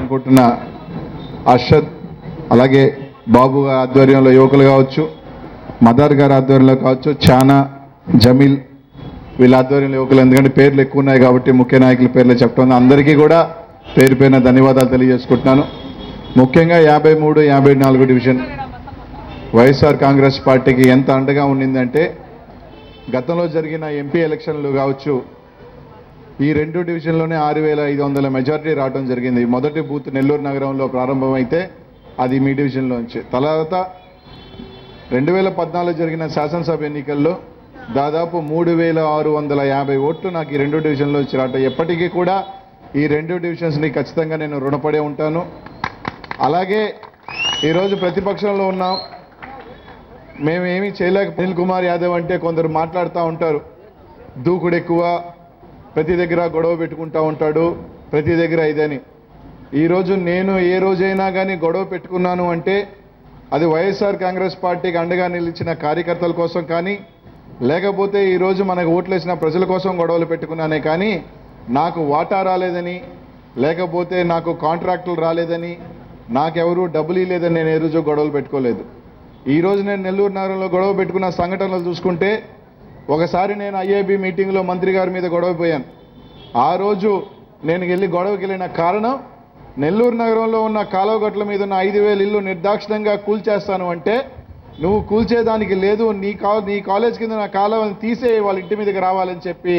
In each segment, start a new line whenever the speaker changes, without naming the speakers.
అనుకుంటున్న అర్షద్ అలాగే బాబు గారి ఆధ్వర్యంలో యువకులు కావచ్చు, మదర్ గారి ఆధ్వర్యంలో కావచ్చు, చానా జమీల్ వీళ్ళ ఆధ్వర్యంలో యువకులు, ఎందుకంటే పేర్లు ఎక్కువ ఉన్నాయి కాబట్టి ముఖ్య నాయకుల పేర్లు చెప్పడం అందరికీ కూడా పేరు పేరున ధన్యవాదాలు తెలియజేసుకుంటున్నాను. ముఖ్యంగా 53, 54 డివిజన్ వైఎస్ఆర్ కాంగ్రెస్ పార్టీకి ఎంత అండగా ఉండిందంటే గతంలో జరిగిన ఎంపీ ఎలక్షన్లు కావచ్చు, ఈ 2 డివిజన్లోనే 6500 మెజారిటీ రావడం జరిగింది. మొదటి బూత్ నెల్లూరు నగరంలో ప్రారంభమైతే అది మీ డివిజన్లోంచి. తర్వాత 2014 జరిగిన శాసనసభ ఎన్నికల్లో దాదాపు 3650 ఓట్లు నాకు ఈ 2 డివిజన్లో వచ్చి రావటం. ఎప్పటికీ కూడా ఈ 2 డివిజన్స్ని ఖచ్చితంగా నేను రుణపడే ఉంటాను. అలాగే ఈరోజు ప్రతిపక్షంలో ఉన్నాం, మేమేమీ చేయలేక. అనిల్ కుమార్ యాదవ్ అంటే కొందరు మాట్లాడుతూ ఉంటారు, దూకుడు ఎక్కువ, ప్రతి దగ్గర గొడవ పెట్టుకుంటూ ఉంటాడు, ప్రతి దగ్గర ఇదని. ఈరోజు నేను ఏ రోజైనా కానీ గొడవ పెట్టుకున్నాను అంటే అది వైఎస్ఆర్ కాంగ్రెస్ పార్టీకి అండగా నిలిచిన కార్యకర్తల కోసం కానీ, లేకపోతే ఈరోజు మనకు ఓట్లేసిన ప్రజల కోసం గొడవలు పెట్టుకున్నానే కానీ నాకు వాటా రాలేదని, లేకపోతే నాకు కాంట్రాక్టులు రాలేదని, నాకెవరూ డబ్బులు ఇవ్వలేదని నేను ఏ రోజు గొడవలు పెట్టుకోలేదు. ఈరోజు నేను నెల్లూరు నగరంలో గొడవ పెట్టుకున్న సంఘటనలు చూసుకుంటే, ఒకసారి నేను ఐఏబీ మీటింగ్లో మంత్రి గారి మీద గొడవ పోయాను. ఆ రోజు నేను వెళ్ళి గొడవకి వెళ్ళిన కారణం, నెల్లూరు నగరంలో ఉన్న కాలువగట్ల మీద ఉన్న 5000 ఇల్లు నిర్దాక్షిణ్యంగా కూల్చేస్తాను అంటే, నువ్వు కూల్చేదానికి లేదు, నీ కాలేజ్ కింద నా కాలువని తీసే వాళ్ళ ఇంటి మీదకి రావాలని చెప్పి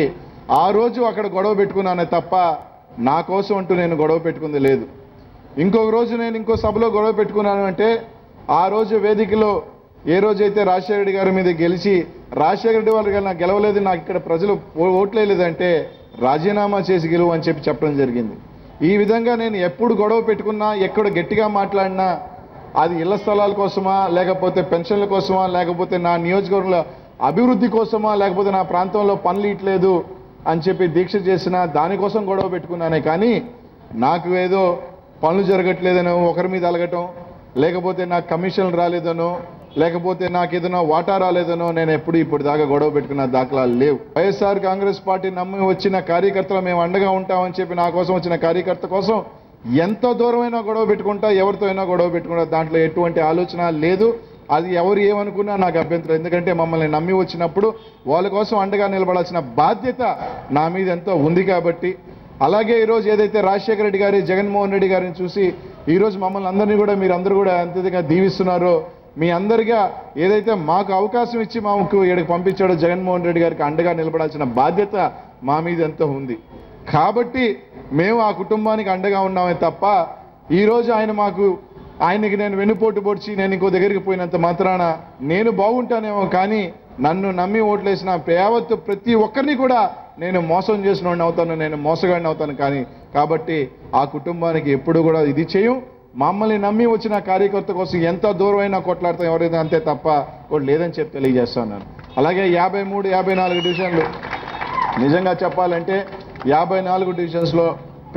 ఆ రోజు అక్కడ గొడవ పెట్టుకున్నానే తప్ప నా కోసం అంటూ నేను గొడవ పెట్టుకుంది లేదు. ఇంకొక రోజు నేను ఇంకో సభలో గొడవ పెట్టుకున్నాను అంటే, ఆ రోజు వేదికలో ఏ రోజైతే రాజశేఖర రెడ్డి గారి మీద గెలిచి రాజశేఖర రెడ్డి వాళ్ళు నాకు గెలవలేదు, నాకు ఇక్కడ ప్రజలు ఓట్లేదంటే రాజీనామా చేసి గెలువు అని చెప్పడం జరిగింది. ఈ విధంగా నేను ఎప్పుడు గొడవ పెట్టుకున్నా, ఎక్కడ గట్టిగా మాట్లాడినా అది ఇళ్ల స్థలాల కోసమా, లేకపోతే పెన్షన్ల కోసమా, లేకపోతే నా నియోజకవర్గంలో అభివృద్ధి కోసమా, లేకపోతే నా ప్రాంతంలో పనులు ఇట్లేదు అని చెప్పి దీక్ష చేసిన దానికోసం గొడవ పెట్టుకున్నానే కానీ నాకు ఏదో పనులు జరగట్లేదనో, ఒకరి మీద అలగటం, లేకపోతే నాకు కమిషన్లు రాలేదనో, లేకపోతే నాకు ఏదైనా వాటా రాలేదనో నేను ఎప్పుడు ఇప్పుడు దాకా గొడవ పెట్టుకున్న దాఖలాలు లేవు. వైఎస్ఆర్ కాంగ్రెస్ పార్టీ నమ్మి వచ్చిన కార్యకర్తలు మేము అండగా ఉంటామని చెప్పి నా కోసం వచ్చిన కార్యకర్త కోసం ఎంత దూరమైనా గొడవ పెట్టుకుంటా, ఎవరితో అయినా గొడవ పెట్టుకుంటా, దాంట్లో ఎటువంటి ఆలోచన లేదు. అది ఎవరు ఏమనుకున్నా నాకు అభ్యంతరం, ఎందుకంటే మమ్మల్ని నమ్మి వచ్చినప్పుడు వాళ్ళ కోసం అండగా నిలబడాల్సిన బాధ్యత నా మీద ఎంతో ఉంది కాబట్టి. అలాగే ఈరోజు ఏదైతే రాజశేఖర రెడ్డి గారి, జగన్మోహన్ రెడ్డి గారిని చూసి ఈరోజు మమ్మల్ని అందరినీ కూడా మీరందరూ కూడా అంతగా దీవిస్తున్నారో, మీ అందరిగా ఏదైతే మాకు అవకాశం ఇచ్చి మాకు ఇక్కడికి పంపించాడో జగన్మోహన్ రెడ్డి గారికి అండగా నిలబడాల్సిన బాధ్యత మా మీద ఎంతో ఉంది. కాబట్టి మేము ఆ కుటుంబానికి అండగా ఉన్నామే తప్ప ఈరోజు ఆయనకి నేను వెన్నుపోటు పొడిచి నేను ఇంకో దగ్గరికి పోయినంత మాత్రాన నేను బాగుంటానేమో కానీ నన్ను నమ్మి ఓట్లేసిన యావత్తు ప్రతి ఒక్కరిని కూడా నేను మోసం చేసిన వాడిని అవుతాను, నేను మోసగాడిని అవుతాను. కాబట్టి ఆ కుటుంబానికి ఎప్పుడు కూడా ఇది చేయం. మమ్మల్ని నమ్మి వచ్చిన కార్యకర్త కోసం ఎంత దూరమైనా కొట్లాడతాం, ఎవరైనా అంతే తప్ప కూడా లేదని చెప్పి తెలియజేస్తున్నాను. అలాగే 53, 54 డివిజన్లు నిజంగా చెప్పాలంటే 54 డివిజన్స్లో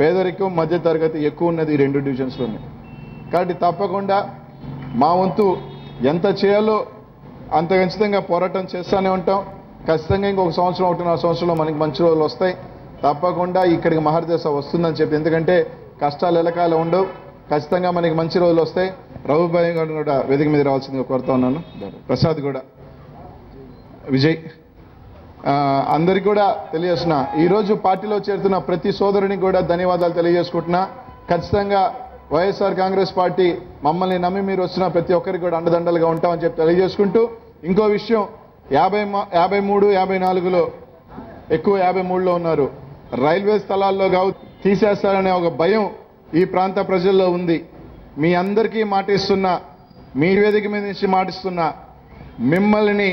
పేదరికం, మధ్యతరగతి ఎక్కువ ఉన్నది ఈ 2 డివిజన్స్లోనే. కాబట్టి తప్పకుండా మా వంతు ఎంత చేయాలో అంత ఖచ్చితంగా పోరాటం చేస్తూనే ఉంటాం. ఖచ్చితంగా ఇంకొక సంవత్సరం, 1.5 సంవత్సరంలో మనకి మంచి రోజులు వస్తాయి. తప్పకుండా ఇక్కడికి మహర్దశ వస్తుందని చెప్పి, ఎందుకంటే కష్టాలు ఎలకాలం ఉండవు, ఖచ్చితంగా మనకి మంచి రోజులు వస్తాయి. రఘుబాయి గారు కూడా వేదిక మీద రావాల్సిందిగా కోరుతా ఉన్నాను. ప్రసాద్ కూడా, విజయ్, అందరికీ కూడా తెలియజేస్తున్నా. ఈరోజు పార్టీలో చేరుతున్న ప్రతి సోదరునికి కూడా ధన్యవాదాలు తెలియజేసుకుంటున్నా. ఖచ్చితంగా వైఎస్ఆర్ కాంగ్రెస్ పార్టీ మమ్మల్ని నమ్మి మీరు వచ్చిన ప్రతి ఒక్కరికి కూడా అండదండలుగా ఉంటామని చెప్పి తెలియజేసుకుంటూ, ఇంకో విషయం 53, 54లో ఎక్కువ 53లో ఉన్నారు. రైల్వే స్థలాల్లో తీసేస్తారనే ఒక భయం ఈ ప్రాంత ప్రజల్లో ఉంది. మీ అందరికీ మాటిస్తున్నా, మీ వేదిక మీద నుంచి మాటిస్తున్నా, మిమ్మల్ని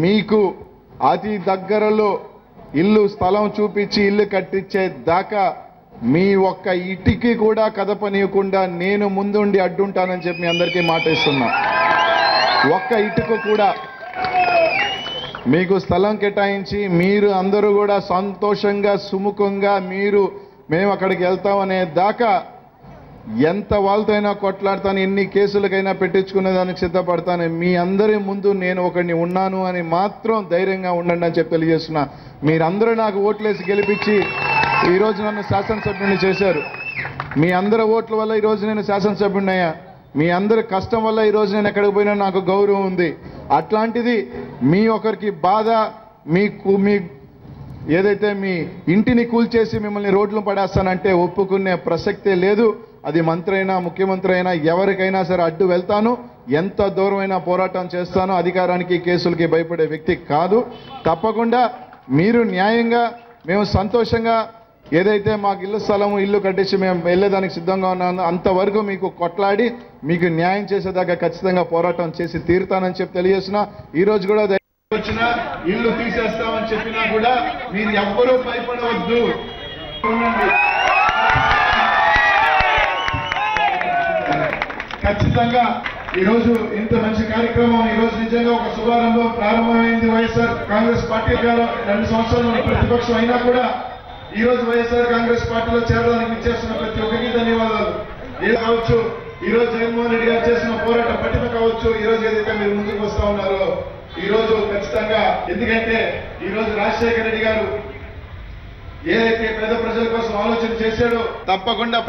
మీకు అతి దగ్గరలో ఇల్లు స్థలం చూపించి ఇల్లు కట్టించే దాకా మీ ఒక్క ఇటికి కూడా కదపనీయకుండా నేను ముందుండి అడ్డుంటానని చెప్పి మీ అందరికీ మాటిస్తున్నా. ఒక్క ఇటుకు కూడా మీకు స్థలం కేటాయించి మీరు అందరూ కూడా సంతోషంగా సుముఖంగా మేము అక్కడికి వెళ్తామనే దాకా ఎంత వాళ్ళతో అయినా కొట్లాడతాను, ఎన్ని కేసులకైనా పెట్టించుకునే దానికి సిద్ధపడతాను. మీ అందరి ముందు నేను ఒకడిని ఉన్నాను అని మాత్రం ధైర్యంగా ఉండండి అని చెప్పి తెలియజేస్తున్నా. మీరందరూ నాకు ఓట్లేసి గెలిపించి ఈరోజు నన్ను శాసనసభ్యుడిని చేశారు. మీ అందరి ఓట్ల వల్ల ఈరోజు నేను శాసనసభ్యుడిని అయ్యా. మీ అందరి కష్టం వల్ల ఈరోజు నేను ఎక్కడికి పోయినా నాకు గౌరవం ఉంది. అట్లాంటిది మీ ఒకరికి బాధ, మీ ఏదైతే మీ ఇంటిని కూల్చేసి మిమ్మల్ని రోడ్లు పడేస్తానంటే ఒప్పుకునే ప్రసక్తే లేదు. అది మంత్రి అయినా ముఖ్యమంత్రి అయినా ఎవరికైనా సరే అడ్డు వెళ్తాను, ఎంత దూరమైనా పోరాటం చేస్తాను. అధికారానికి కేసులకి భయపడే వ్యక్తి కాదు. తప్పకుండా మీరు న్యాయంగా, మేము సంతోషంగా ఏదైతే మాకు ఇల్లు స్థలం ఇల్లు కట్టించి మేము వెళ్ళేదానికి సిద్ధంగా ఉన్నాను అంతవరకు మీకు కొట్లాడి మీకు న్యాయం చేసేదాకా ఖచ్చితంగా పోరాటం చేసి తీరుతానని చెప్పి తెలియజేస్తున్నా. ఈ రోజు కూడా వచ్చిన ఇల్లు తీసేస్తామని చెప్పినా కూడా మీరు ఎవ్వరూ భయపడవద్దు. ఖచ్చితంగా ఈరోజు ఇంత మంచి కార్యక్రమం ఈరోజు నిజంగా ఒక శుభారంభం ప్రారంభమైంది. వైఎస్ఆర్ కాంగ్రెస్ పార్టీ గారు 2 సంవత్సరాలు ప్రతిపక్షం అయినా కూడా ఈ రోజు వైఎస్ఆర్ కాంగ్రెస్ పార్టీలో చేరడానికి ఇచ్చేస్తున్న ప్రతి ఒక్కరికి ధన్యవాదాలు. ఏది కావచ్చు, ఈ రోజు జగన్మోహన్ రెడ్డి గారు చేసిన పోరాట పట్టిమ కావచ్చు, ఈ రోజు ఏదైతే మీరు ముందుకు వస్తా ఉన్నారో ఈ రోజు ఖచ్చితంగా, ఎందుకంటే ఈ రోజు రాజశేఖర రెడ్డి గారు ఏదైతే పేద ప్రజల కోసం ఆలోచన చేశాడో తప్పకుండా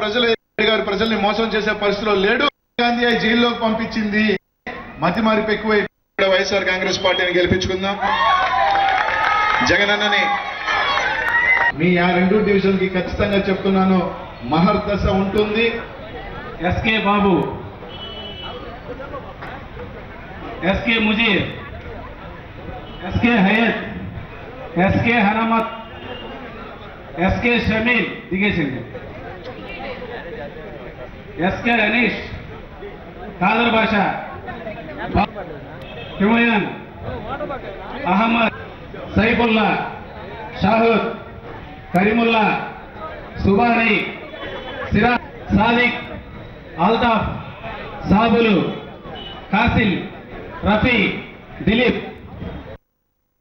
ప్రజల్ని మోసం చేసే పరిస్థితిలో లేడు. గాంధీ జైల్లోకి పంపించింది మతి మార్పు ఎక్కువ. వైఎస్ఆర్ కాంగ్రెస్ పార్టీని గెలిపించుకుందాం. జగనన్నని మీ ఆ 2 డివిజన్ కి ఖచ్చితంగా చెప్తున్నాను, మహర్దశ ఉంటుంది.
SK Babu, SK Mujeer, SK Hayat, SK Hanamat, SK Shameel దిగేసింది, ఎస్కే అనీష్, కాదర్ బాషా, హిమయన్, అహ్మద్, సైఫుల్లా, షాహుద్, కరీముల్లా, సుబానీ, సిరాజ్, సాదిక్, అల్తాఫ్, సాబులు, కాసిల్, రఫీ, దిలీప్,